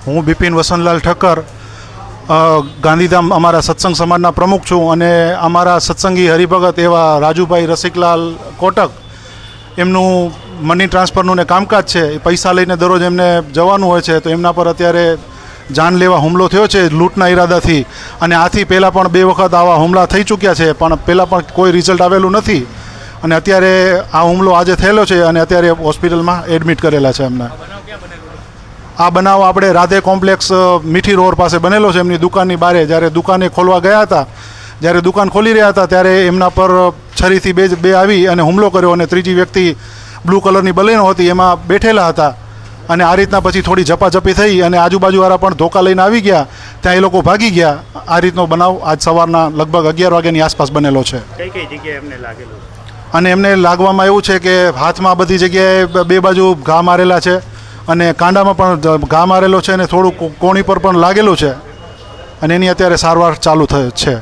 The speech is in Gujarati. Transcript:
હું બિપિન વસંતલાલ ઠક્કર ગાંધીધામ અમારા સત્સંગ સમાજના પ્રમુખ છું અને અમારા સત્સંગી હરિભગત એવા રાજુભાઈ રસિકલાલ કોટક એમનું મની ટ્રાન્સફરનું ને કામકાજ છે. એ પૈસા લઈને દરરોજ એમને જવાનું હોય છે, તો એમના પર અત્યારે જાનલેવા હુમલો થયો છે લૂંટના ઈરાદાથી. અને આથી પહેલાં પણ 2 વખત આવા હુમલા થઈ ચૂક્યા છે, પણ પહેલાં પણ કોઈ રિઝલ્ટ આવેલું નથી. અને અત્યારે આ હુમલો આજે થયેલો છે અને અત્યારે હોસ્પિટલમાં એડમિટ કરેલા છે એમને. આ બનાવ આપણે રાધે કોમ્પ્લેક્સ મીઠી રોડ પાસે બનેલો છે. એમની દુકાનની બારે જ્યારે દુકાને ખોલવા ગયા હતા, જ્યારે દુકાન ખોલી રહ્યા હતા ત્યારે એમના પર છરીથી બે આવી અને હુમલો કર્યો. અને ત્રીજી વ્યક્તિ બ્લુ કલરની બલેનો હતી એમાં બેઠેલા હતા. અને આ રીતના પછી થોડી ઝપાઝપી થઈ અને આજુબાજુવાળા પણ ધોકા લઈને આવી ગયા. ત્યાં એ લોકો ભાગી ગયા. આ રીતનો બનાવ આજ સવારના લગભગ 11 વાગ્યાની આસપાસ બનેલો છે. કઈ કઈ જગ્યાએ એમને લાગેલું? અને એમને લાગવામાં એવું છે કે હાથમાં બધી જગ્યાએ 2 બાજુ ઘા મારેલા છે અને કાંડામાં પણ ઘા મારેલો છે અને થોડું કોણી પર પણ લાગેલું છે અને એની અત્યારે સારવાર ચાલુ છે.